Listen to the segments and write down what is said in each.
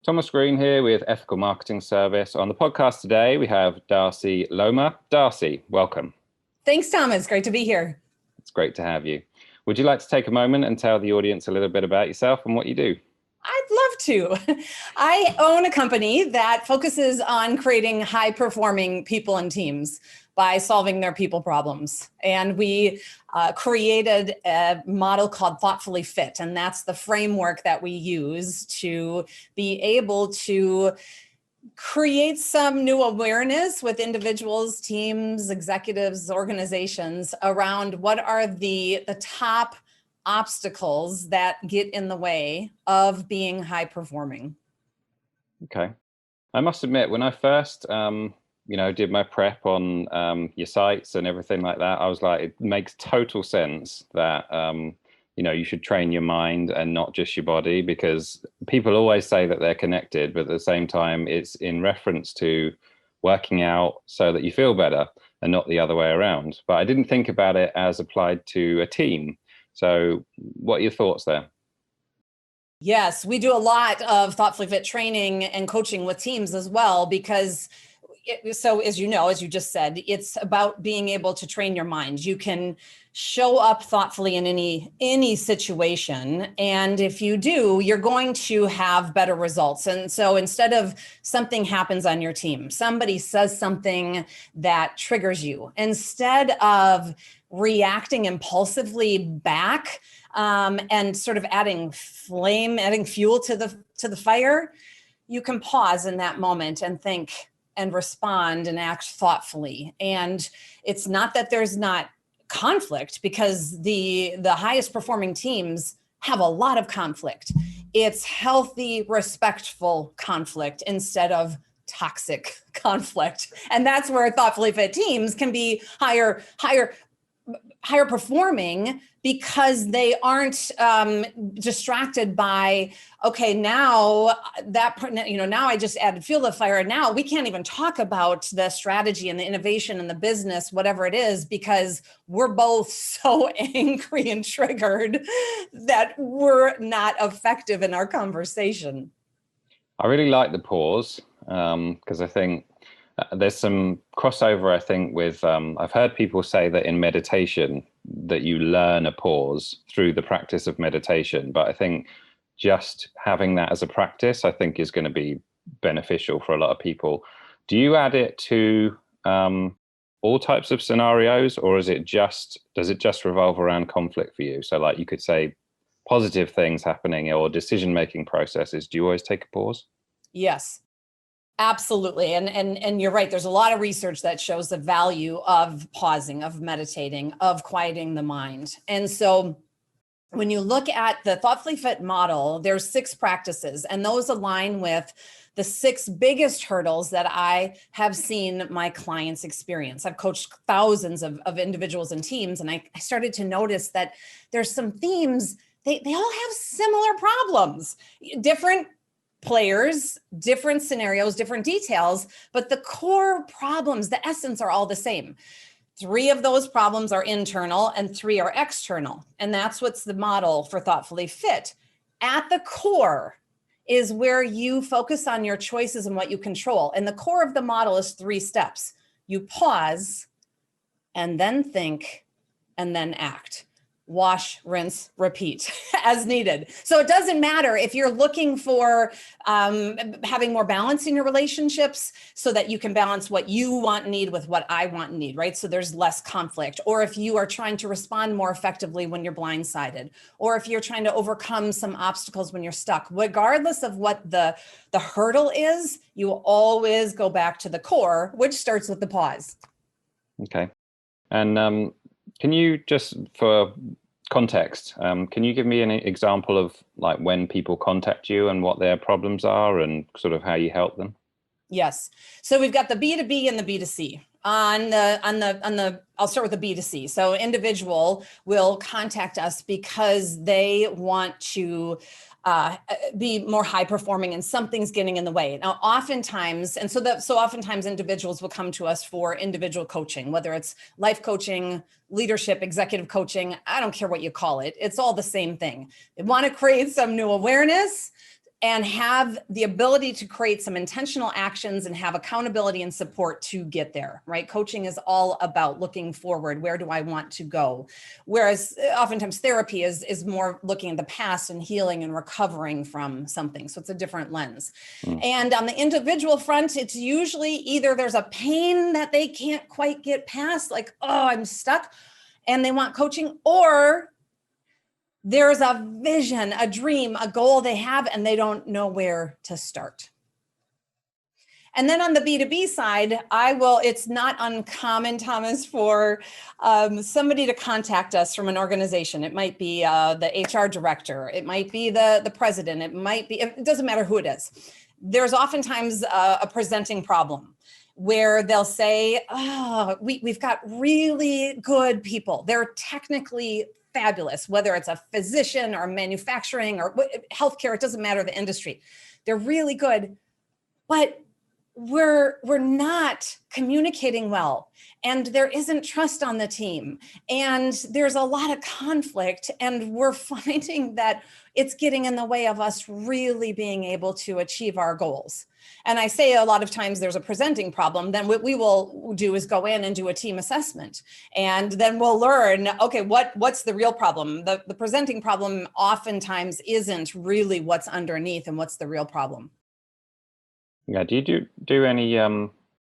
Thomas Green here with Ethical Marketing Service. On the podcast today, we have Darcy Luoma. Darcy, welcome. Thanks, Thomas. Great to be here. It's great to have you. Would you like to take a moment and tell the audience a little bit about yourself and what you do? I'd love to. I own a company that focuses on creating high-performing people and teams by solving their people problems. And we created a model called Thoughtfully Fit. And that's the framework that we use to be able to create some new awareness with individuals, teams, executives, organizations around what are the top obstacles that get in the way of being high performing. Okay. I must admit, when I first did my prep on your sites and everything like that, I was like, it makes total sense that you should train your mind and not just your body, because people always say that they're connected, but at the same time, it's in reference to working out so that you feel better and not the other way around. But I didn't think about it as applied to a team. So what are your thoughts there? Yes, we do a lot of Thoughtfully Fit training and coaching with teams as well, because as you just said, it's about being able to train your mind. You can show up thoughtfully in any situation. And if you do, you're going to have better results. And so instead of something happens on your team, somebody says something that triggers you, instead of reacting impulsively back and sort of adding fuel to the fire, you can pause in that moment and think and respond and act thoughtfully. And it's not that there's not conflict, because the highest performing teams have a lot of conflict. It's healthy, respectful conflict instead of toxic conflict. And that's where thoughtfully fit teams can be higher performing, because they aren't distracted by, okay, now now I just added fuel to the fire, and now we can't even talk about the strategy and the innovation and the business, whatever it is, because we're both so angry and triggered that we're not effective in our conversation. I really like the pause, because I think there's some crossover, I think, with, I've heard people say that in meditation that you learn a pause through the practice of meditation. But I think just having that as a practice, I think, is going to be beneficial for a lot of people. Do you add it to all types of scenarios, or does it just revolve around conflict for you? So like you could say positive things happening or decision-making processes. Do you always take a pause? Yes. Absolutely. And you're right. There's a lot of research that shows the value of pausing, of meditating, of quieting the mind. And so when you look at the Thoughtfully Fit model, there's 6 practices, and those align with the 6 biggest hurdles that I have seen my clients experience. I've coached thousands of individuals and teams, and I started to notice that there's some themes, they all have similar problems, different players, different scenarios, different details, but the core problems, the essence, are all the same. 3 of those problems are internal and 3 are external. And that's what's the model for Thoughtfully Fit. At the core is where you focus on your choices and what you control. And the core of the model is 3 steps. You pause, and then think, and then act. Wash, rinse, repeat as needed. So it doesn't matter if you're looking for having more balance in your relationships so that you can balance what you want and need with what I want and need, right? So there's less conflict. Or if you are trying to respond more effectively when you're blindsided, or if you're trying to overcome some obstacles when you're stuck, regardless of what the hurdle is, you will always go back to the core, which starts with the pause. Okay. And can you, just for context, can you give me an example of like when people contact you and what their problems are and sort of how you help them? Yes. So we've got the B2B and the B2C. I'll start with the B2C. So individual will contact us because they want to be more high performing and something's getting in the way. Now, oftentimes, oftentimes individuals will come to us for individual coaching, whether it's life coaching, leadership, executive coaching, I don't care what you call it. It's all the same thing. They want to create some new awareness and have the ability to create some intentional actions and have accountability and support to get there, right? Coaching is all about looking forward. Where do I want to go? Whereas oftentimes therapy is more looking at the past and healing and recovering from something. So it's a different lens. And on the individual front, it's usually either there's a pain that they can't quite get past, like, oh, I'm stuck, and they want coaching, or there's a vision, a dream, a goal they have, and they don't know where to start. And then on the B2B side, it's not uncommon, Thomas, for somebody to contact us from an organization. It might be the HR director. It might be the president. It doesn't matter who it is. There's oftentimes a presenting problem where they'll say, oh, we've got really good people. They're technically fabulous, whether it's a physician or manufacturing or healthcare, it doesn't matter the industry. They're really good, but we're not communicating well, and there isn't trust on the team, and there's a lot of conflict, and we're finding that it's getting in the way of us really being able to achieve our goals. And I say a lot of times there's a presenting problem, then what we will do is go in and do a team assessment. And then we'll learn, okay, what's the real problem? The presenting problem oftentimes isn't really what's underneath and what's the real problem. Yeah, do you do any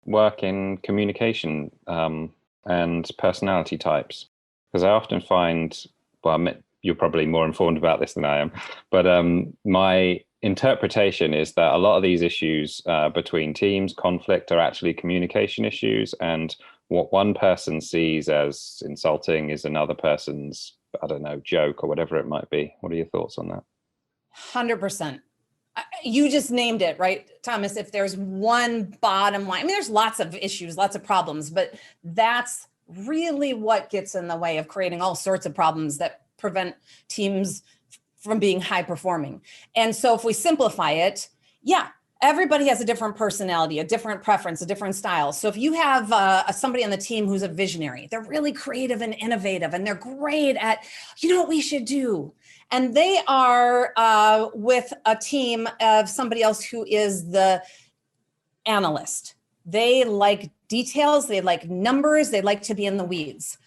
work in communication and personality types? Because I often find, well, you're probably more informed about this than I am, but my interpretation is that a lot of these issues between teams, conflict, are actually communication issues, and what one person sees as insulting is another person's, I don't know, joke or whatever it might be. What are your thoughts on that? 100%. You just named it, right, Thomas? If there's one bottom line, I mean, there's lots of issues, lots of problems, but that's really what gets in the way of creating all sorts of problems that prevent teams from being high performing. And so if we simplify it, yeah, everybody has a different personality, a different preference, a different style. So if you have somebody on the team who's a visionary, they're really creative and innovative, and they're great at, you know what we should do? And they are with a team of somebody else who is the analyst. They like details, they like numbers, they like to be in the weeds.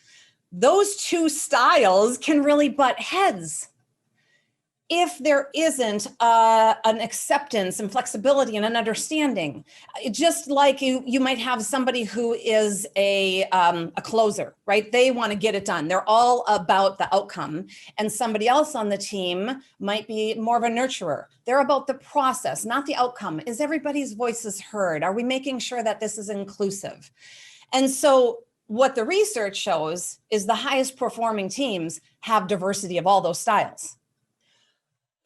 Those two styles can really butt heads if there isn't an acceptance and flexibility and an understanding. Just like you might have somebody who is a closer, right? They want to get it done. They're all about the outcome. And somebody else on the team might be more of a nurturer. They're about the process, not the outcome. Is everybody's voices heard? Are we making sure that this is inclusive? And so what the research shows is the highest performing teams have diversity of all those styles,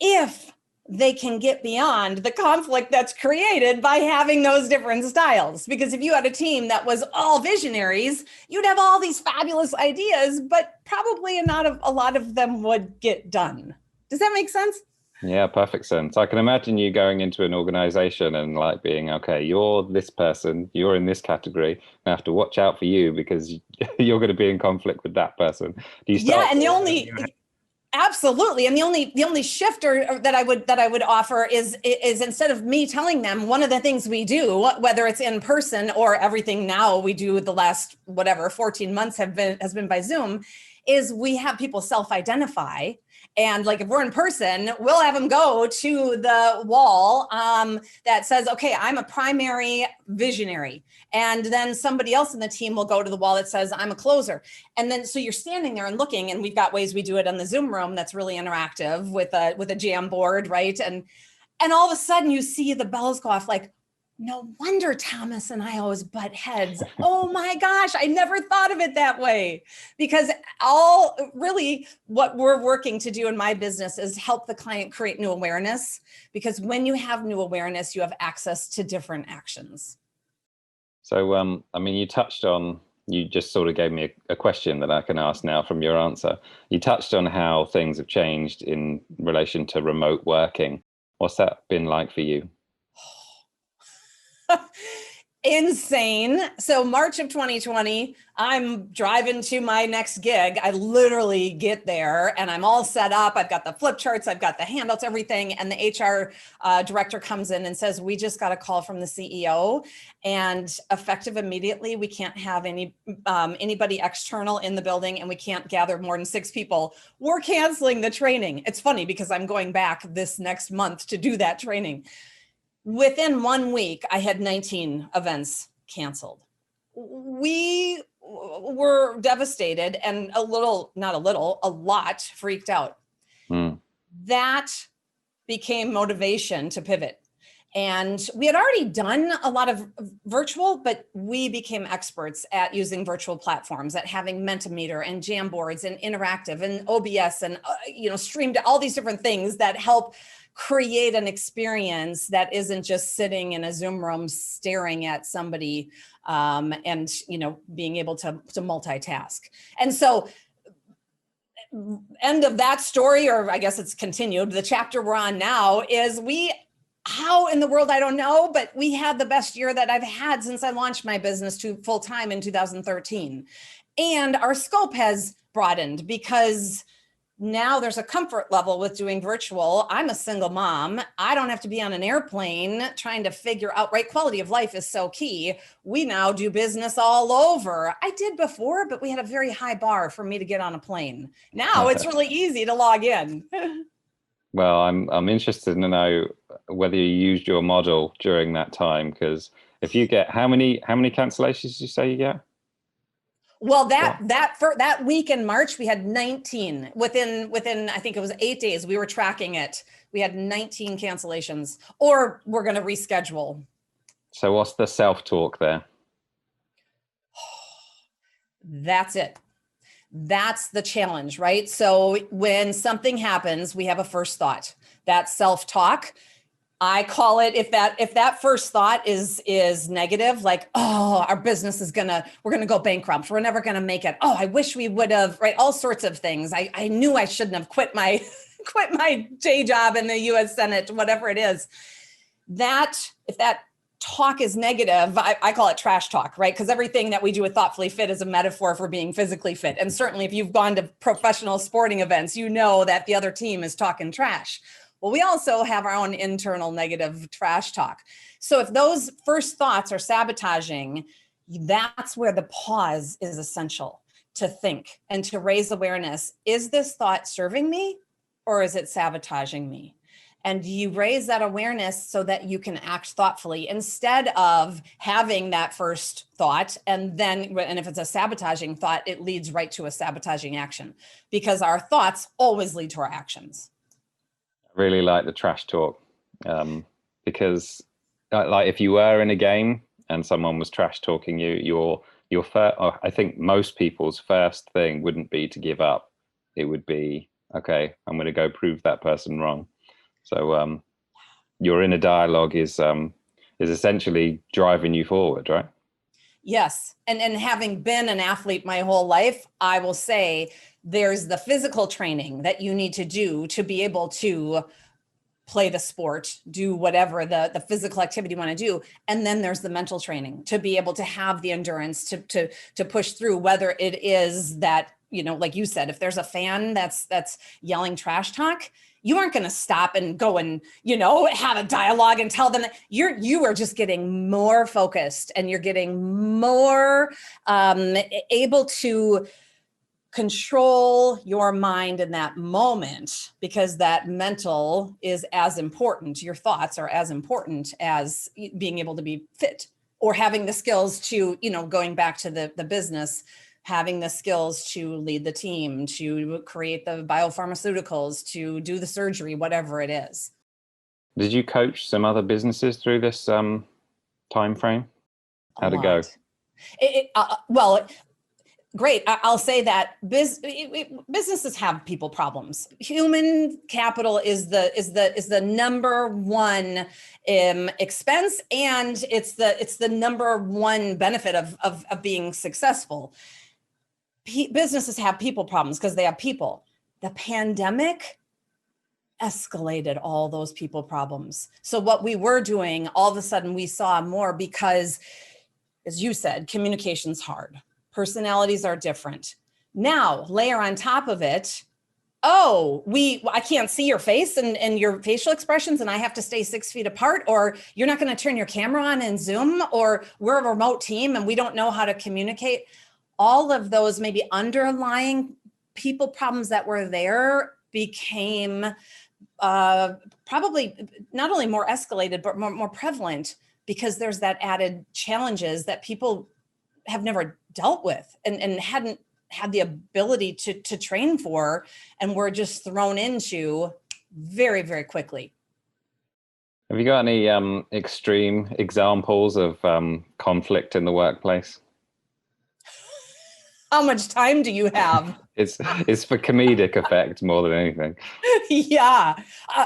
if they can get beyond the conflict that's created by having those different styles. Because if you had a team that was all visionaries, you'd have all these fabulous ideas, but probably not a lot of them would get done. Does that make sense? Yeah, perfect sense. I can imagine you going into an organization and like being, okay, you're this person, you're in this category, I have to watch out for you because you're going to be in conflict with that person. Do you start? Yeah, and the only... Absolutely. And the only shift that I would offer is instead of me telling them, one of the things we do, whether it's in person or everything now we do the last 14 months has been by Zoom, is we have people self-identify. And like if we're in person, we'll have them go to the wall that says, okay, I'm a primary visionary. And then somebody else in the team will go to the wall that says, I'm a closer. And then so you're standing there and looking, and we've got ways we do it in the Zoom room that's really interactive with a jam board, right? And all of a sudden you see the bells go off, like, no wonder Thomas and I always butt heads. Oh my gosh, I never thought of it that way. Because really what we're working to do in my business is help the client create new awareness. Because when you have new awareness, you have access to different actions. So, I mean, you just sort of gave me a question that I can ask now from your answer. You touched on how things have changed in relation to remote working. What's that been like for you? insane. So March of 2020, I'm driving to my next gig. I literally get there and I'm all set up. I've got the flip charts, I've got the handouts, everything. And the HR director comes in and says, we just got a call from the CEO, and effective immediately, we can't have anybody external in the building, and we can't gather more than 6 people. We're canceling the training. It's funny because I'm going back this next month to do that training. Within 1 week, I had 19 events canceled. We were devastated and a lot freaked out. That became motivation to pivot. And we had already done a lot of virtual, but we became experts at using virtual platforms, at having Mentimeter and Jamboards and Interactive and OBS and, streamed, all these different things that help create an experience that isn't just sitting in a Zoom room staring at somebody and being able to multitask. And so end of that story, or I guess it's continued, the chapter we're on now is how in the world, I don't know, but we had the best year that I've had since I launched my business to full time in 2013. And our scope has broadened because now there's a comfort level with doing virtual. I'm a single mom. I don't have to be on an airplane trying to figure out, right? Quality of life is so key. We now do business all over. I did before, but we had a very high bar for me to get on a plane. Now it's really easy to log in. Well, I'm interested to know whether you used your model during that time, because if you get how many cancellations did you say you get? Well, that week in March, we had 19 within, I think it was 8 days, we were tracking it. We had 19 cancellations, or we're going to reschedule. So what's the self-talk there? That's it. That's the challenge, right? So when something happens, we have a first thought. That self-talk, I call it, if that first thought is negative, like, oh, our business we're gonna go bankrupt. We're never gonna make it. Oh, I wish we would have, right? All sorts of things. I knew I shouldn't have quit my day job in the US Senate, whatever it is. If that talk is negative, I call it trash talk, right? Because everything that we do with Thoughtfully Fit is a metaphor for being physically fit. And certainly if you've gone to professional sporting events, you know that the other team is talking trash. Well, we also have our own internal negative trash talk. So if those first thoughts are sabotaging, that's where the pause is essential, to think and to raise awareness. Is this thought serving me, or is it sabotaging me? And you raise that awareness so that you can act thoughtfully instead of having that first thought. And if it's a sabotaging thought, it leads right to a sabotaging action, because our thoughts always lead to our actions. I really like the trash talk, because like if you were in a game and someone was trash talking you, I think most people's first thing wouldn't be to give up. It would be, okay, I'm going to go prove that person wrong. So your inner dialogue is essentially driving you forward, right? Yes. And having been an athlete my whole life, I will say there's the physical training that you need to do to be able to play the sport, do whatever the physical activity you want to do. And then there's the mental training to be able to have the endurance to push through, whether it is that, like you said, if there's a fan that's yelling trash talk, you aren't going to stop and go and, have a dialogue and tell them that you are just getting more focused, and you're getting more able to control your mind in that moment, because that mental is as important. Your thoughts are as important as being able to be fit, or having the skills to, going back to the business, having the skills to lead the team, to create the biopharmaceuticals, to do the surgery, whatever it is. Did you coach some other businesses through this time frame? How'd it go? Well, great. I'll say that businesses have people problems. Human capital is the number one expense, and it's the number one benefit of being successful. Businesses have people problems because they have people. The pandemic escalated all those people problems. So what we were doing, all of a sudden we saw more, because as you said, communication's hard. Personalities are different. Now, layer on top of it, oh, I can't see your face and your facial expressions, and I have to stay 6 feet apart, or you're not going to turn your camera on in Zoom, or we're a remote team and we don't know how to communicate. All of those maybe underlying people problems that were there became probably not only more escalated, but more prevalent, because there's that added challenges that people have never dealt with and hadn't had the ability to train for, and were just thrown into very, very quickly. Have you got any extreme examples of conflict in the workplace? How much time do you have? It's for comedic effect more than anything. Yeah.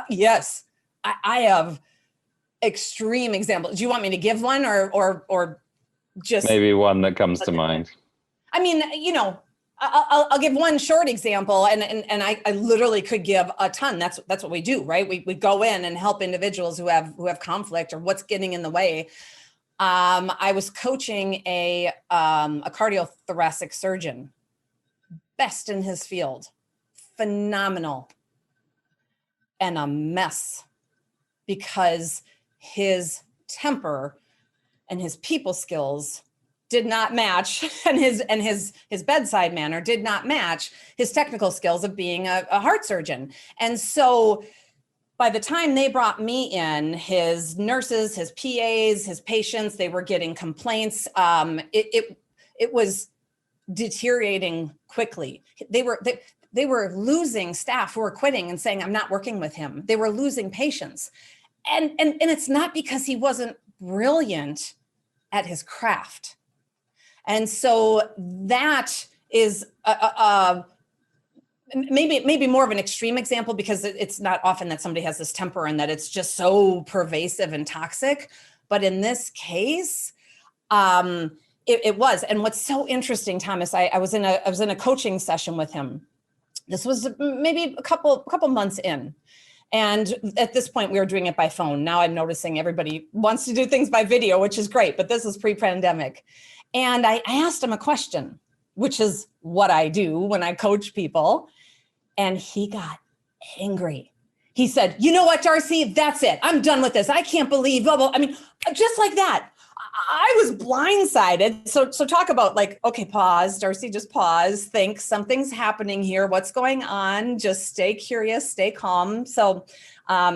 Yes. I have extreme examples. Do you want me to give one or just maybe one that comes to mind? I mean, you know, I'll give one short example, and I literally could give a ton. That's what we do, right? We go in and help individuals who have conflict or what's getting in the way. I was coaching a cardiothoracic surgeon, best in his field, phenomenal, and a mess, because his temper and his people skills did not match, and his bedside manner did not match his technical skills of being a heart surgeon. And so by the time they brought me in, his nurses, his PAs, his patients, they were getting complaints. It was deteriorating quickly. They were losing staff who were quitting and saying, I'm not working with him. They were losing patients. And it's not because he wasn't brilliant at his craft. And so that is maybe more of an extreme example, because it's not often that somebody has this temper and that it's just so pervasive and toxic. But in this case, it was. And what's so interesting, Thomas, I was in a coaching session with him. This was maybe a couple months in. And at this point, we were doing it by phone. Now I'm noticing everybody wants to do things by video, which is great, but this is pre-pandemic. And I asked him a question, which is what I do when I coach people. And he got angry. He said, you know what, Darcy, that's it. I'm done with this. I can't believe, blah, blah. I mean, just like that. I was blindsided. So talk about like, okay, pause, Darcy, just pause, think something's happening here. What's going on? Just stay curious, stay calm. So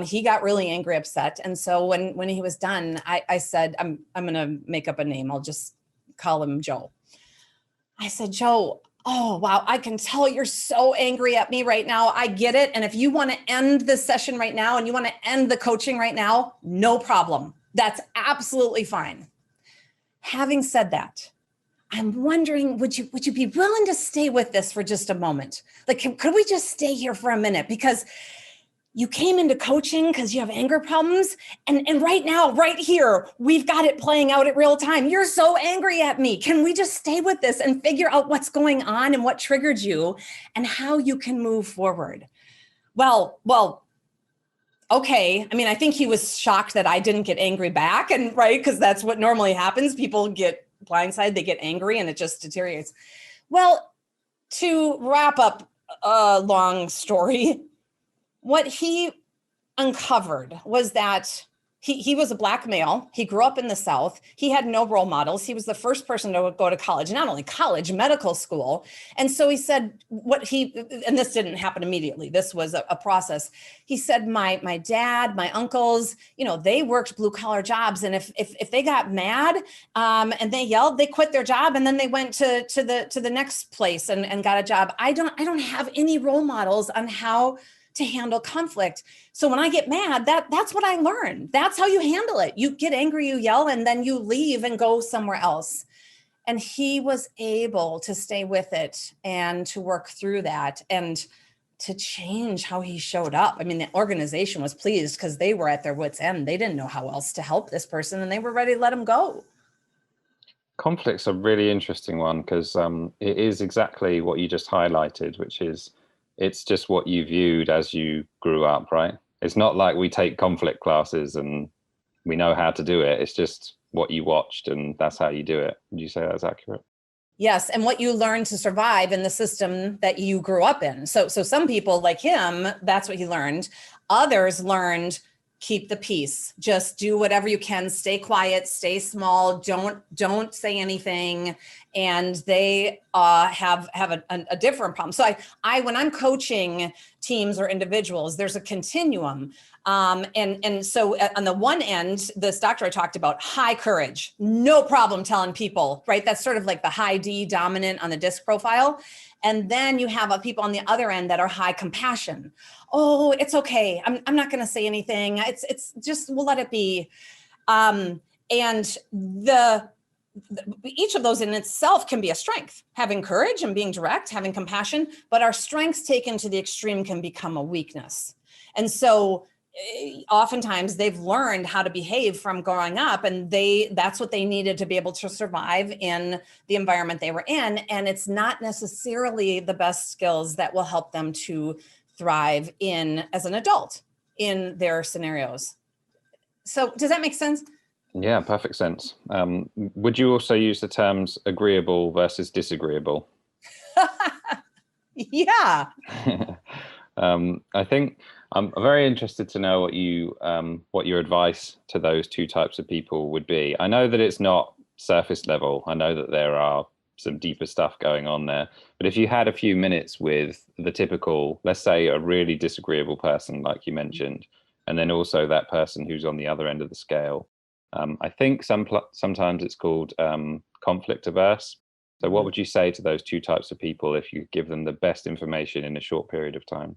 he got really angry, upset. And so when he was done, I said, I'm going to make up a name. I'll just call him Joe. I said, Joe, oh, wow, I can tell you're so angry at me right now. I get it. And if you want to end this session right now and you want to end the coaching right now, no problem. That's absolutely fine. Having said that, I'm wondering, would you be willing to stay with this for just a moment? Like, could we just stay here for a minute? Because you came into coaching because you have anger problems. And right now, right here, we've got it playing out at real time. You're so angry at me. Can we just stay with this and figure out what's going on and what triggered you and how you can move forward? Well, okay. I mean, I think he was shocked that I didn't get angry back, and right, because that's what normally happens. People get blindsided, they get angry, and it just deteriorates. Well, to wrap up a long story, what he uncovered was that he was a Black male. He grew up in the South. He had no role models. He was the first person to go to college, not only college, medical school. And so he said and this didn't happen immediately. This was a process. He said, my dad, my uncles, they worked blue collar jobs. And if they got mad and they yelled, they quit their job. And then they went to the next place and got a job. I don't have any role models on how to handle conflict. So when I get mad, that's what I learned. That's how you handle it. You get angry, you yell, and then you leave and go somewhere else. And he was able to stay with it and to work through that and to change how he showed up. I mean, the organization was pleased because they were at their wits' end. They didn't know how else to help this person, and they were ready to let him go. Conflict's a really interesting one because it is exactly what you just highlighted, which is it's just what you viewed as you grew up, right? It's not like we take conflict classes and we know how to do it. It's just what you watched and that's how you do it. Would you say that's accurate? Yes, and what you learn to survive in the system that you grew up in. So some people like him, that's what he learned. Others learned keep the peace. Just do whatever you can. Stay quiet. Stay small. Don't say anything. And they have a different problem. So I when I'm coaching teams or individuals, there's a continuum. And so on the one end, this doctor I talked about, high courage, no problem telling people, right? That's sort of like the high D dominant on the DISC profile. And then you have people on the other end that are high compassion. Oh, it's okay. I'm not going to say anything. It's just, we'll let it be. And each of those in itself can be a strength, having courage and being direct, having compassion, but our strengths taken to the extreme can become a weakness. And so oftentimes they've learned how to behave from growing up, and that's what they needed to be able to survive in the environment they were in. And it's not necessarily the best skills that will help them to thrive as an adult in their scenarios. So does that make sense? Yeah, perfect sense. Would you also use the terms agreeable versus disagreeable? Yeah. I think I'm very interested to know what your advice to those two types of people would be. I know that it's not surface level. I know that there are some deeper stuff going on there. But if you had a few minutes with the typical, let's say a really disagreeable person, like you mentioned, and then also that person who's on the other end of the scale, I think sometimes it's called conflict averse. So what would you say to those two types of people if you give them the best information in a short period of time?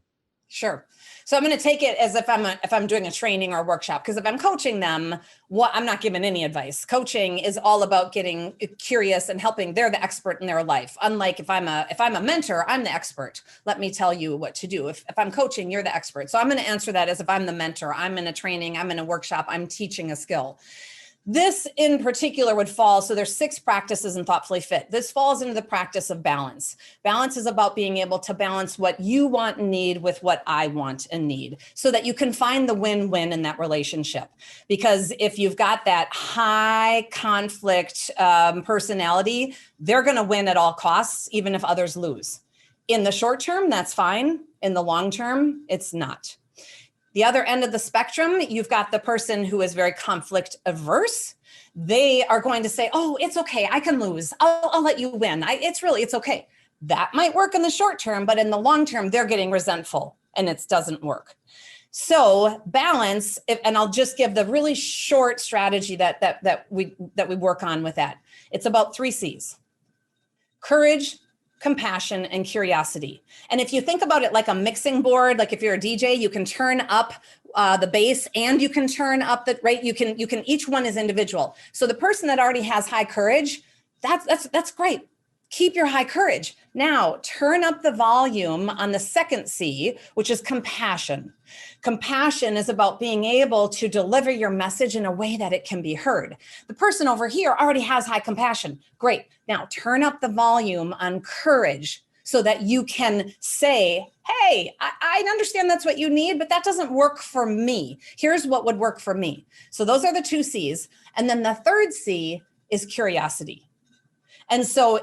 Sure. So I'm going to take it as if I'm doing a training or a workshop, because if I'm coaching them, I'm not giving any advice. Coaching is all about getting curious and helping. They're the expert in their life. Unlike if I'm a mentor, I'm the expert. Let me tell you what to do. If I'm coaching, you're the expert. So I'm going to answer that as if I'm the mentor. I'm in a training. I'm in a workshop. I'm teaching a skill. This in particular would fall, so there's 6 practices in Thoughtfully Fit. This falls into the practice of balance. Balance is about being able to balance what you want and need with what I want and need, so that you can find the win-win in that relationship. Because if you've got that high conflict personality, they're going to win at all costs, even if others lose. In the short term, that's fine. In the long term, it's not. The other end of the spectrum, you've got the person who is very conflict averse. They are going to say, oh, it's okay. I can lose. I'll let you win. It's okay. That might work in the short term, but in the long term, they're getting resentful and it doesn't work. So balance, and I'll just give the really short strategy that we work on with that. It's about 3 C's: courage, compassion, and curiosity. And if you think about it like a mixing board, like if you're a DJ, you can turn up the bass and you can turn up the right. You can each one is individual. So the person that already has high courage, that's great. Keep your high courage. Now turn up the volume on the second C, which is compassion. Compassion is about being able to deliver your message in a way that it can be heard. The person over here already has high compassion. Great. Now turn up the volume on courage so that you can say, hey, I understand that's what you need, but that doesn't work for me. Here's what would work for me. So those are the 2 C's. And then the third C is curiosity. And so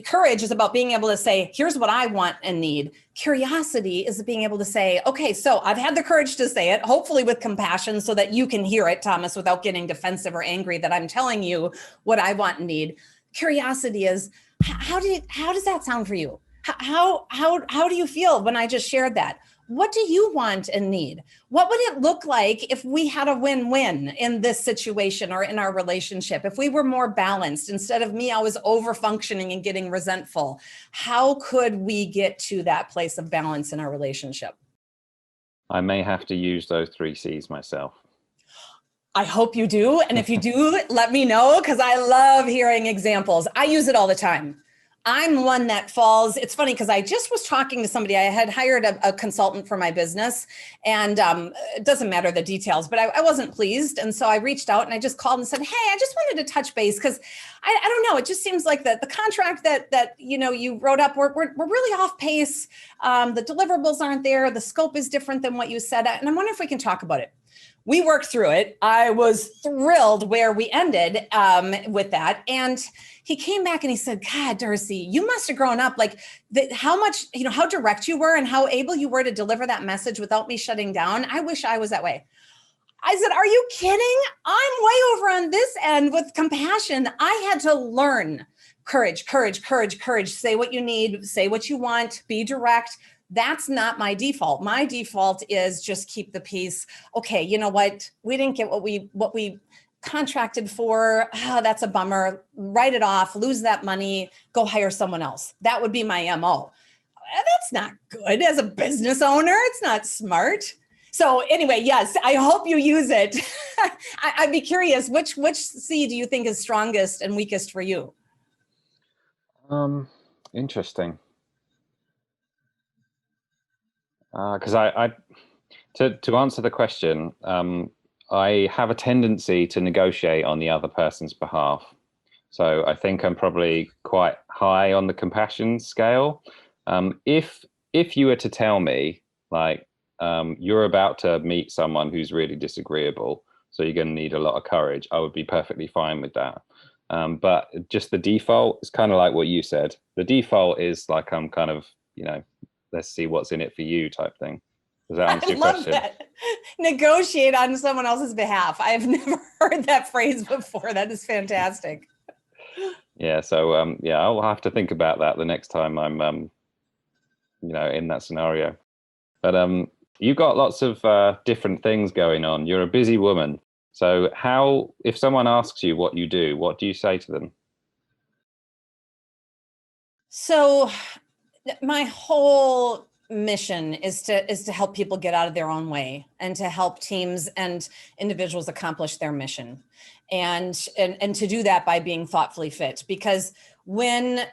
courage is about being able to say, here's what I want and need. Curiosity is being able to say, okay, so I've had the courage to say it, hopefully with compassion so that you can hear it, Thomas, without getting defensive or angry that I'm telling you what I want and need. Curiosity is, how does that sound for you? How do you feel when I just shared that? What do you want and need? What would it look like if we had a win-win in this situation or in our relationship? If we were more balanced, instead of me always over-functioning and getting resentful, how could we get to that place of balance in our relationship? I may have to use those 3 C's myself. I hope you do. And if you do, let me know, because I love hearing examples. I use it all the time. I'm one that falls. It's funny because I just was talking to somebody. I had hired a consultant for my business, and it doesn't matter the details, but I wasn't pleased. And so I reached out and I just called and said, hey, I just wanted to touch base because I don't know. It just seems like the contract that you wrote up, we're really off pace. The deliverables aren't there. The scope is different than what you said. And I'm wondering if we can talk about it. we worked through it. I was thrilled where we ended with that. And he came back and he said, God, Darcy, you must have grown up like how much, how direct you were and how able you were to deliver that message without me shutting down. I wish I was that way. I said, are you kidding? I'm way over on this end with compassion. I had to learn courage, courage, courage, courage. Say what you need, say what you want, be direct. That's not my default. My default is just keep the peace. Okay, you know what? We didn't get what we contracted for. Oh, that's a bummer. Write it off, lose that money, go hire someone else. That would be my MO. That's not good as a business owner. It's not smart. So anyway, yes, I hope you use it. I'd be curious, which C do you think is strongest and weakest for you? Interesting. Because to answer the question, I have a tendency to negotiate on the other person's behalf. So I think I'm probably quite high on the compassion scale. If you were to tell me, like, you're about to meet someone who's really disagreeable, so you're going to need a lot of courage, I would be perfectly fine with that. But just the default is kind of like what you said. The default is like, I'm kind of, let's see what's in it for you type thing. Does that answer your question? I love that. Negotiate on someone else's behalf. I've never heard that phrase before. That is fantastic. Yeah. So, yeah, I'll have to think about that the next time I'm, in that scenario. But you've got lots of different things going on. You're a busy woman. So if someone asks you what you do, what do you say to them? So my whole mission is to help people get out of their own way and to help teams and individuals accomplish their mission. And to do that by being thoughtfully fit, because when,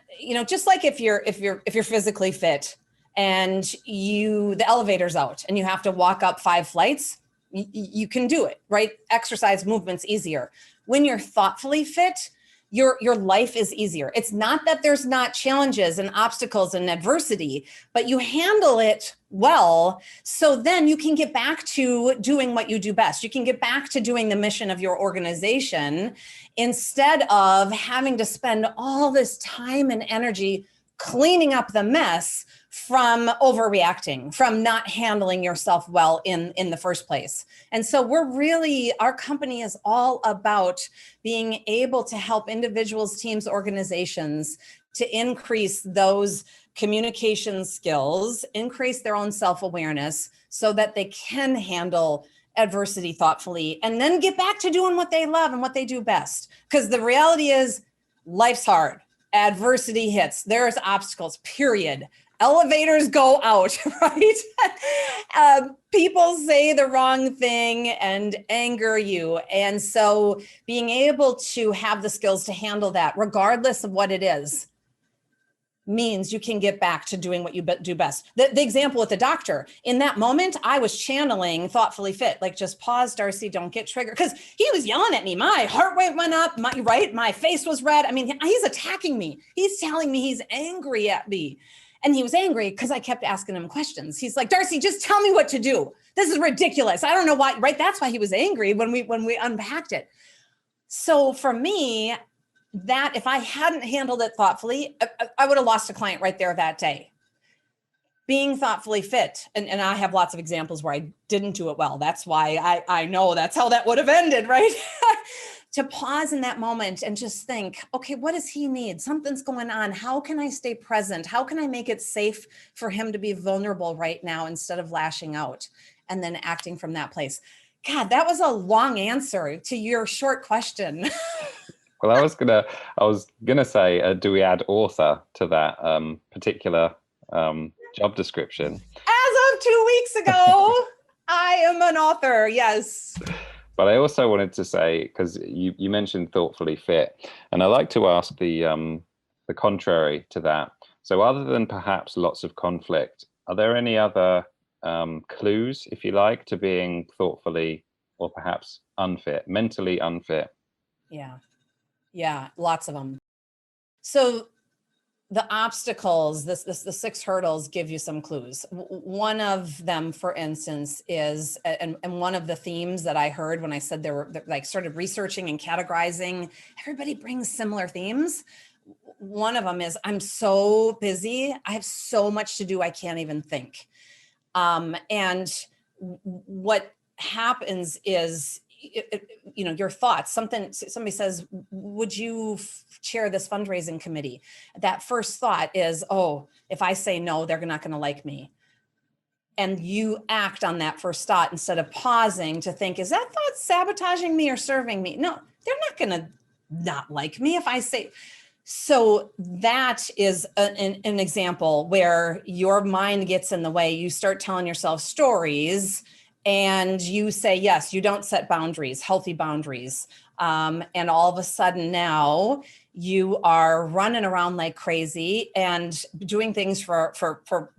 just like if you're physically fit and the elevator's out and you have to walk up 5 flights, you can do it, right? Exercise movement's easier. When you're thoughtfully fit, your life is easier. It's not that there's not challenges and obstacles and adversity, but you handle it well. So then you can get back to doing what you do best. You can get back to doing the mission of your organization instead of having to spend all this time and energy cleaning up the mess from overreacting, from not handling yourself well in the first place. And so our company is all about being able to help individuals, teams, organizations to increase those communication skills, increase their own self-awareness so that they can handle adversity thoughtfully and then get back to doing what they love and what they do best. Because the reality is life's hard. Adversity hits. There's obstacles, period. Elevators go out, right? People say the wrong thing and anger you. And so being able to have the skills to handle that, regardless of what it is, means you can get back to doing what you do best. The example with the doctor, in that moment, I was channeling thoughtfully fit, like just pause, Darcy, don't get triggered. Because he was yelling at me. My heart rate went up, my face was red. I mean, he's attacking me. He's telling me he's angry at me. And he was angry because I kept asking him questions. He's like, Darcy, just tell me what to do. This is ridiculous. I don't know why, right? That's why he was angry when we unpacked it. So for me, that if I hadn't handled it thoughtfully, I would have lost a client right there that day. Being thoughtfully fit, and I have lots of examples where I didn't do it well. That's why I know that's how that would have ended, right? To pause in that moment and just think, okay, what does he need? Something's going on. How can I stay present? How can I make it safe for him to be vulnerable right now instead of lashing out and then acting from that place? God, that was a long answer to your short question. Well, I was gonna say, do we add author to that particular job description? As of 2 weeks ago, I am an author. Yes. But I also wanted to say, because you mentioned thoughtfully fit, and I like to ask the contrary to that. So, other than perhaps lots of conflict, are there any other clues, if you like, to being thoughtfully or perhaps unfit, mentally unfit? Yeah, lots of them. So the obstacles, the 6 hurdles give you some clues. One of them, for instance, is, and one of the themes that I heard when I said they're like started researching and categorizing, everybody brings similar themes. One of them is, I'm so busy. I have so much to do. I can't even think. And what happens is, your thoughts, somebody says, would you chair this fundraising committee? That first thought is, oh, if I say no, they're not going to like me. And you act on that first thought instead of pausing to think, is that thought sabotaging me or serving me? No, they're not going to not like me if I say. So that is an example where your mind gets in the way. You start telling yourself stories and you say, yes, you don't set boundaries, healthy boundaries. And all of a sudden now you are running around like crazy and doing things for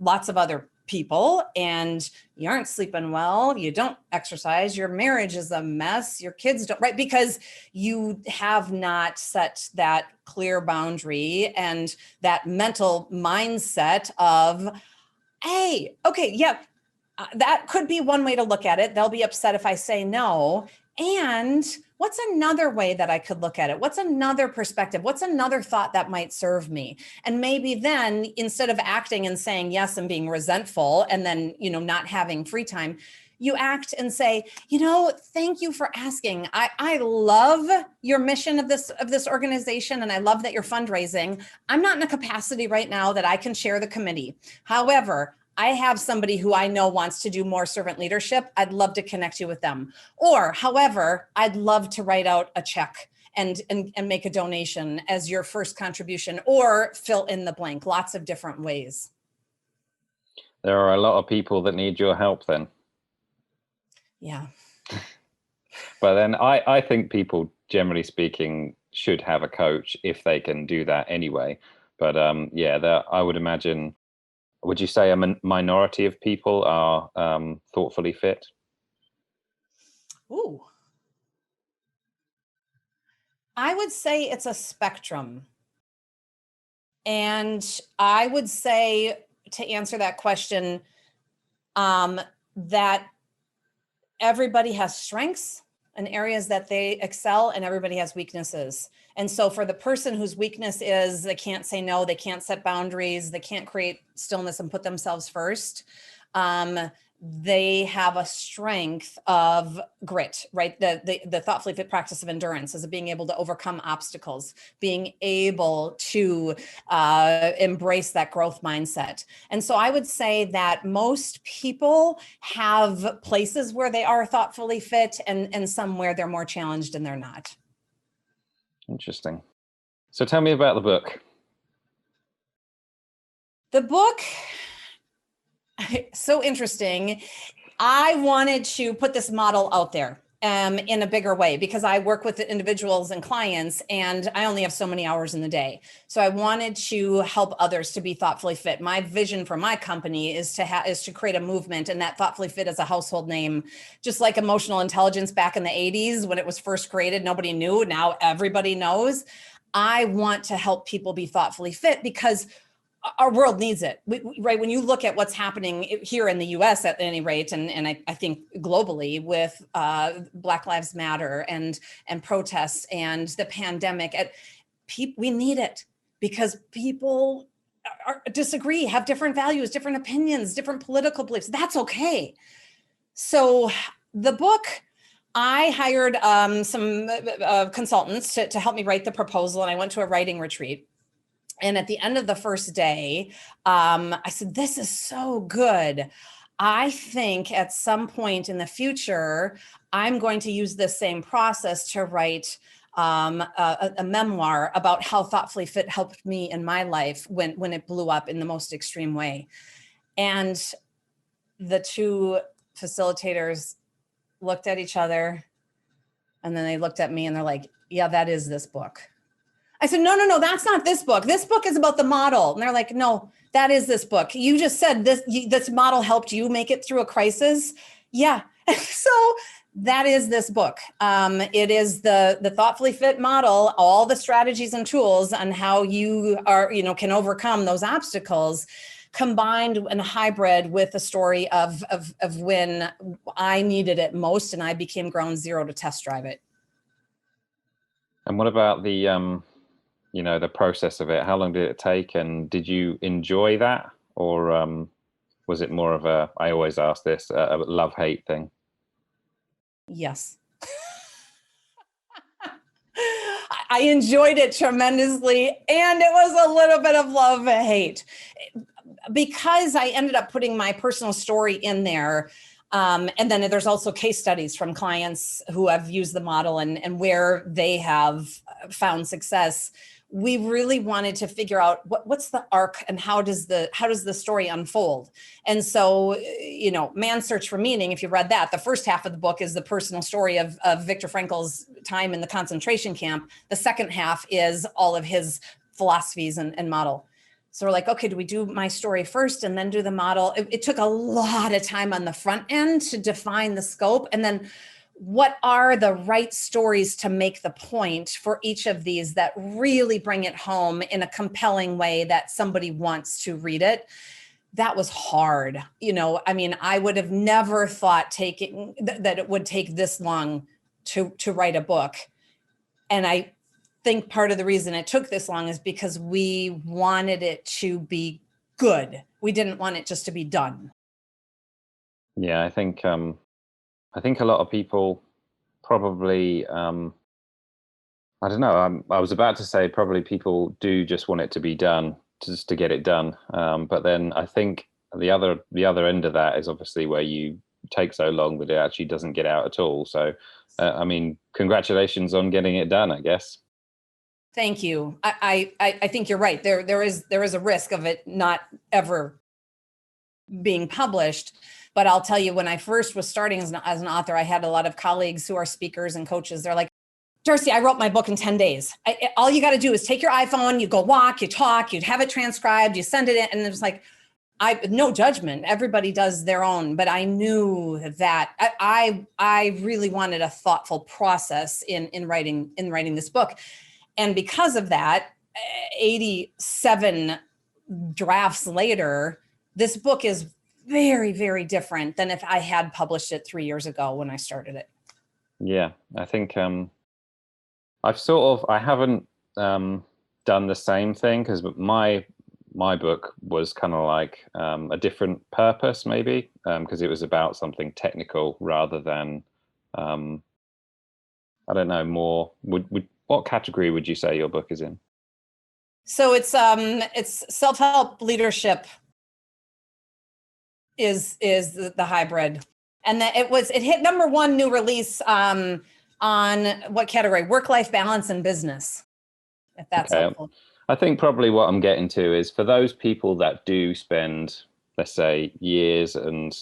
lots of other people, and you aren't sleeping well, you don't exercise, your marriage is a mess, your kids don't, right? Because you have not set that clear boundary and that mental mindset of, hey, okay, yeah, that could be one way to look at it. They'll be upset if I say no. And what's another way that I could look at it? What's another perspective? What's another thought that might serve me? And maybe then instead of acting and saying yes and being resentful and then, not having free time, you act and say, thank you for asking. I love your mission of this organization. And I love that you're fundraising. I'm not in a capacity right now that I can chair the committee. However, I have somebody who I know wants to do more servant leadership. I'd love to connect you with them. Or, however, I'd love to write out a check and make a donation as your first contribution, or fill in the blank, lots of different ways. There are a lot of people that need your help then. Yeah. But then I think people, generally speaking, should have a coach if they can do that anyway. But I would imagine, would you say a minority of people are thoughtfully fit? Ooh. I would say it's a spectrum. And I would say, to answer that question, that everybody has strengths and areas that they excel, and everybody has weaknesses. And so for the person whose weakness is they can't say no, they can't set boundaries, they can't create stillness and put themselves first, they have a strength of grit, right? The thoughtfully fit practice of endurance is being able to overcome obstacles, being able to embrace that growth mindset. And so I would say that most people have places where they are thoughtfully fit and some where they're more challenged and they're not. Interesting. So tell me about the book. The book, so interesting. I wanted to put this model out there in a bigger way because I work with individuals and clients and I only have so many hours in the day. So I wanted to help others to be thoughtfully fit. My vision for my company is to create a movement, and that thoughtfully fit is a household name, just like emotional intelligence back in the 80s when it was first created, nobody knew. Now everybody knows. I want to help people be thoughtfully fit because our world needs it, right? When you look at what's happening here in the US at any rate, and I think globally with Black Lives Matter and protests and the pandemic, we need it because people disagree, have different values, different opinions, different political beliefs. That's okay. So the book, I hired some consultants to help me write the proposal, and I went to a writing retreat. And at the end of the first day, I said, this is so good. I think at some point in the future, I'm going to use this same process to write a memoir about how thoughtfully fit helped me in my life when it blew up in the most extreme way. And the two facilitators looked at each other, and then they looked at me and they're like, yeah, that is this book. I said, no, that's not this book. This book is about the model. And they're like, no, that is this book. You just said this model helped you make it through a crisis. Yeah. So That is this book. It is the thoughtfully fit model, all the strategies and tools on how you are, can overcome those obstacles, combined in a hybrid with a story of when I needed it most and I became ground zero to test drive it. And what about the, the process of it? How long did it take, and did you enjoy that, or was it more of a, I always ask this, a love-hate thing? Yes. I enjoyed it tremendously, and it was a little bit of love-hate because I ended up putting my personal story in there. And then there's also case studies from clients who have used the model and where they have found success. We really wanted to figure out what's the arc and how does the story unfold. And so, Man's Search for Meaning, if you read that, the first half of the book is the personal story of Viktor Frankl's time in the concentration camp. The second half is all of his philosophies and model. So we're like, okay, do we do my story first and then do the model? It took a lot of time on the front end to define the scope. And then what are the right stories to make the point for each of these that really bring it home in a compelling way that somebody wants to read it? That was hard. I would have never thought that it would take this long to write a book. And I think part of the reason it took this long is because we wanted it to be good. We didn't want it just to be done. Yeah, I think a lot of people probably, I don't know, I was about to say probably people do just want it to be done, just to get it done. But then I think the other end of that is obviously where you take so long that it actually doesn't get out at all. So, congratulations on getting it done, I guess. Thank you. I think you're right. There is a risk of it not ever being published. But I'll tell you, when I first was starting as an author, I had a lot of colleagues who are speakers and coaches. They're like, Darcy, I wrote my book in 10 days. All you got to do is take your iPhone, you go walk, you talk, you have it transcribed, you send it in. And it was like, no judgment. Everybody does their own. But I knew that I really wanted a thoughtful process in writing this book. And because of that, 87 drafts later, this book is very, very different than if I had published it 3 years ago when I started it. Yeah, I think I haven't done the same thing, because my book was kind of like a different purpose, maybe, because it was about something technical rather than I don't know, more what category would you say your book is in? So it's self-help leadership is the hybrid. And that it hit #1 new release on what category? Work-life balance and business, if that's helpful. I think probably what I'm getting to is for those people that do spend, let's say, years and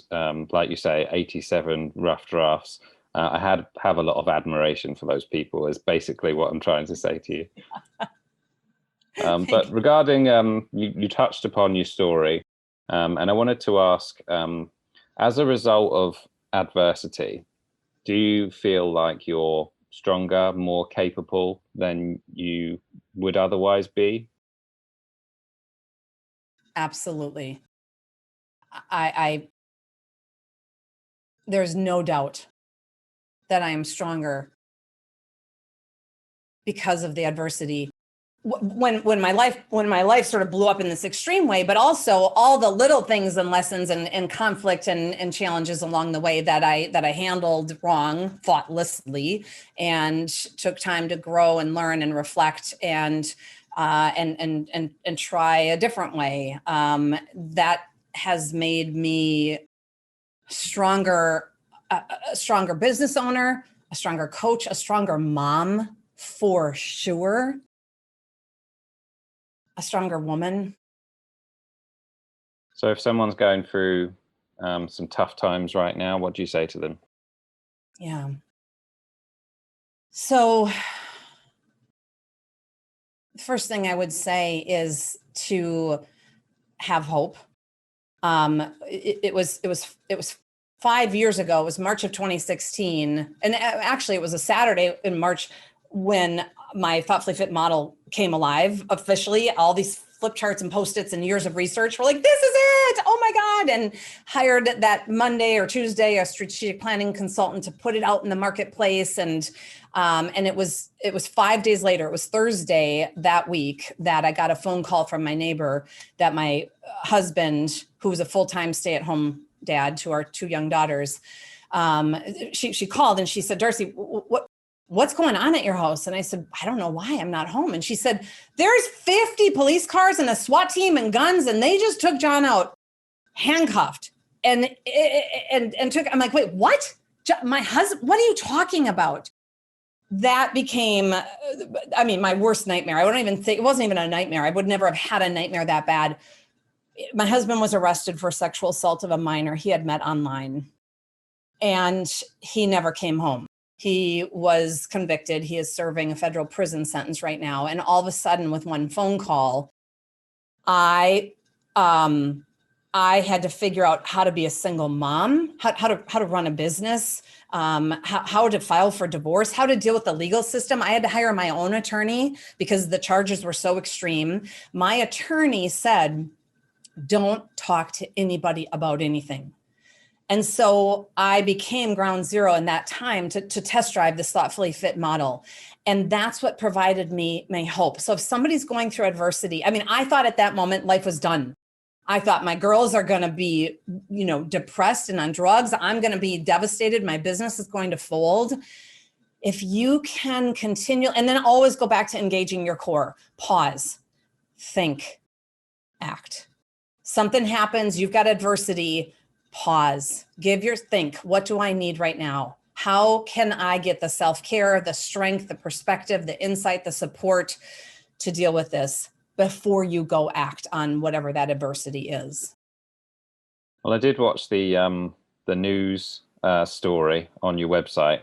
like you say, 87 rough drafts. I have a lot of admiration for those people, is basically what I'm trying to say to you. But regarding, you touched upon your story, and I wanted to ask, as a result of adversity, do you feel like you're stronger, more capable than you would otherwise be? Absolutely. There's no doubt that I am stronger because of the adversity. When my life sort of blew up in this extreme way, but also all the little things and lessons and conflict and challenges along the way that I handled wrong, thoughtlessly, and took time to grow and learn and reflect and try a different way. That has made me stronger, a stronger business owner, a stronger coach, a stronger mom, for sure. A stronger woman. So if someone's going through some tough times right now, what do you say to them? Yeah. So the first thing I would say is to have hope. It was 5 years ago, it was March of 2016. And actually it was a Saturday in March when my Thoughtfully Fit model came alive officially. All these flip charts and Post-its and years of research were like, this is it. Oh my God. And hired that Monday or Tuesday, a strategic planning consultant to put it out in the marketplace. And it was 5 days later, it was Thursday that week that I got a phone call from my neighbor that my husband, who was a full-time stay-at-home dad to our 2 young daughters, she called and she said, Darcy, what's going on at your house? And I said, I don't know why I'm not home. And she said, there's 50 police cars and a SWAT team and guns, and they just took John out handcuffed and took, I'm like, wait, what? My husband, what are you talking about? That became, my worst nightmare. I wouldn't even think, it wasn't even a nightmare. I would never have had a nightmare that bad. My husband was arrested for sexual assault of a minor he had met online, and he never came home. He was convicted. He is serving a federal prison sentence right now. And all of a sudden, with one phone call, I had to figure out how to be a single mom, how to run a business, how to file for divorce, how to deal with the legal system. I had to hire my own attorney because the charges were so extreme. My attorney said, don't talk to anybody about anything. And so I became ground zero in that time to test drive this Thoughtfully Fit model. And that's what provided me my hope. So if somebody's going through adversity, I thought at that moment life was done. I thought my girls are going to be, depressed and on drugs. I'm going to be devastated. My business is going to fold. If you can continue, and then always go back to engaging your core, pause, think, act. Something happens, you've got adversity, pause, think, what do I need right now? How can I get the self-care, the strength, the perspective, the insight, the support to deal with this before you go act on whatever that adversity is? Well, I did watch the news story on your website.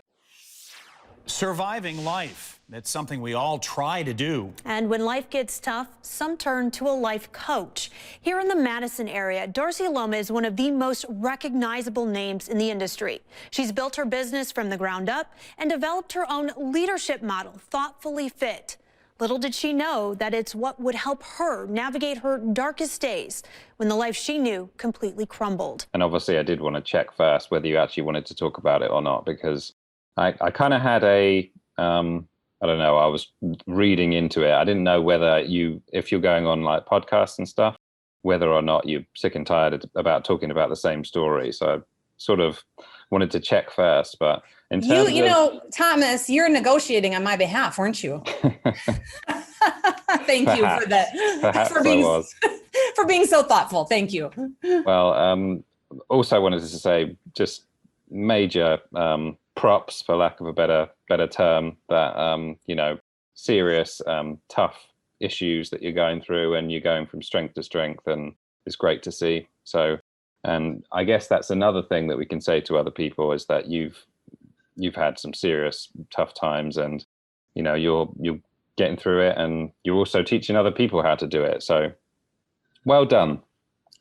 Surviving life. That's something we all try to do. And when life gets tough, some turn to a life coach. Here in the Madison area, Darcy Luoma is one of the most recognizable names in the industry. She's built her business from the ground up and developed her own leadership model, Thoughtfully Fit. Little did she know that it's what would help her navigate her darkest days when the life she knew completely crumbled. And obviously I did want to check first whether you actually wanted to talk about it or not, because I kind of had I don't know, I was reading into it. I didn't know whether if you're going on like podcasts and stuff, whether or not you're sick and tired about talking about the same story. So I sort of wanted to check first, but in terms of Thomas, you're negotiating on my behalf, weren't you? Thank you for that. Perhaps I was. For being so thoughtful. Thank you. Well, also wanted to say just major props, for lack of a better term, that serious tough issues that you're going through, and you're going from strength to strength, and it's great to see. So, and I guess that's another thing that we can say to other people, is that you've had some serious tough times, and you're getting through it, and you're also teaching other people how to do it. So well done.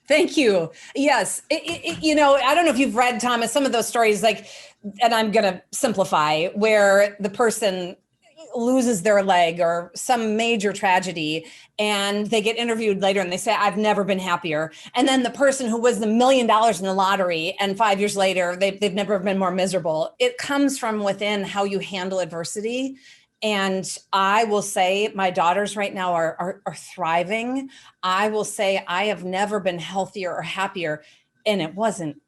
Thank you. Yes. I don't know if you've read, Thomas, some of those stories, and I'm going to simplify, where the person loses their leg or some major tragedy, and they get interviewed later and they say, I've never been happier. And then the person who was the $1 million in the lottery, and 5 years later, they've never been more miserable. It comes from within how you handle adversity. And I will say my daughters right now are thriving. I will say I have never been healthier or happier. And it wasn't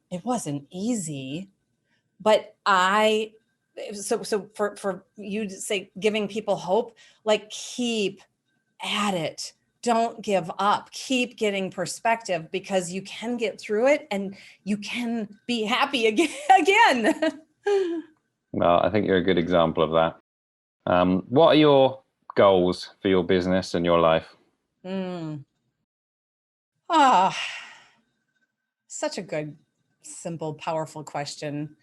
easy, but so for you to say, giving people hope, keep at it. Don't give up. Keep getting perspective, because you can get through it and you can be happy again. Well, I think you're a good example of that. What are your goals for your business and your life? Such a good, simple, powerful question.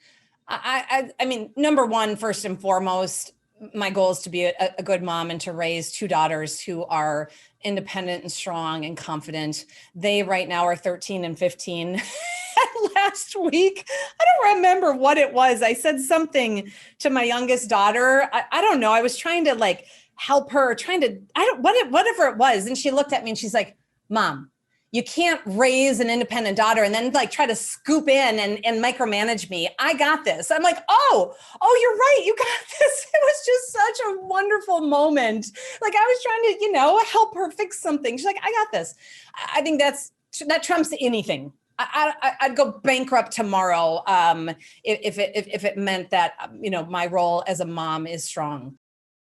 I mean, number one, first and foremost, my goal is to be a good mom and to raise two daughters who are independent and strong and confident. They right now are 13 and 15. Last week, I don't remember what it was. I said something to my youngest daughter. I don't know. I was trying to like help her, whatever it was. And she looked at me and she's like, Mom, you can't raise an independent daughter and then like try to scoop in and micromanage me. I got this. I'm like, oh, you're right. You got this. It was just such a wonderful moment. Like I was trying to, help her fix something. She's like, I got this. I think that trumps anything. I'd go bankrupt tomorrow if it meant that, my role as a mom is strong.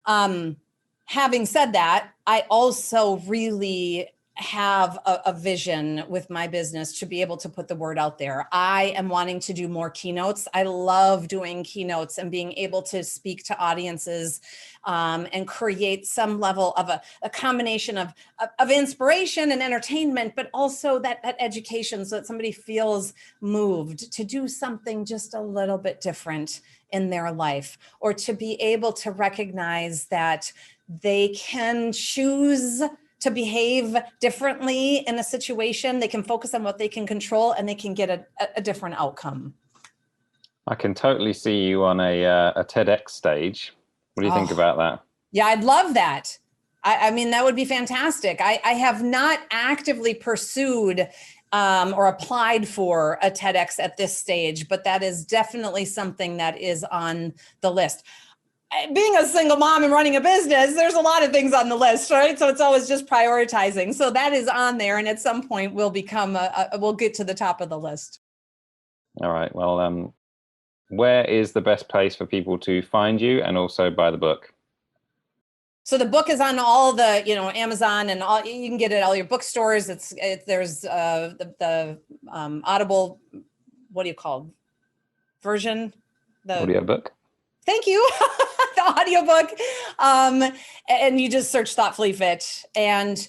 Having said that, I also really have a vision with my business to be able to put the word out there. I am wanting to do more keynotes. I love doing keynotes and being able to speak to audiences and create some level of a combination of inspiration and entertainment, but also that education so that somebody feels moved to do something just a little bit different in their life, or to be able to recognize that they can choose to behave differently in a situation. They can focus on what they can control and they can get a different outcome. I can totally see you on a TEDx stage. What do you think about that? Yeah, I'd love that. I mean, that would be fantastic. I have not actively pursued or applied for a TEDx at this stage, but that is definitely something that is on the list. Being a single mom and running a business, there's a lot of things on the list, right? So it's always just prioritizing. So that is on there. And at some point we'll become, we'll get to the top of the list. All right. Well, where is the best place for people to find you and also buy the book? So the book is on all the, Amazon and all, you can get it at all your bookstores. There's the Audible, what do you call version? The audiobook. Thank you. The audiobook. And you just search Thoughtfully Fit. And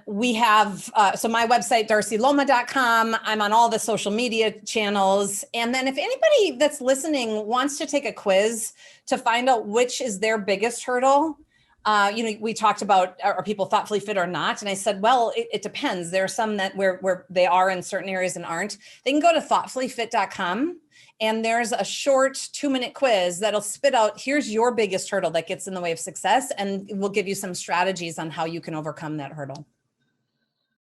we have, so my website, darcyluoma.com. I'm on all the social media channels. And then if anybody that's listening wants to take a quiz to find out which is their biggest hurdle, we talked about, are people thoughtfully fit or not? And I said, well, it depends. There are some that where they are in certain areas and aren't. They can go to thoughtfullyfit.com. And there's a short 2-minute quiz that'll spit out, here's your biggest hurdle that gets in the way of success. And we'll give you some strategies on how you can overcome that hurdle.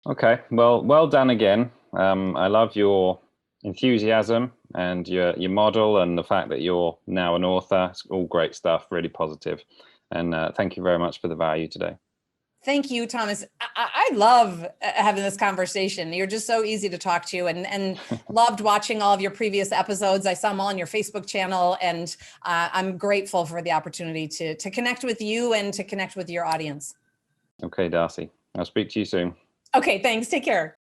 Okay. Well done again. I love your enthusiasm and your model and the fact that you're now an author. It's all great stuff, really positive. And thank you very much for the value today. Thank you, Thomas. I love having this conversation. You're just so easy to talk to, and loved watching all of your previous episodes. I saw them all on your Facebook channel, and I'm grateful for the opportunity to connect with you and to connect with your audience. Okay, Darcy. I'll speak to you soon. Okay, thanks. Take care.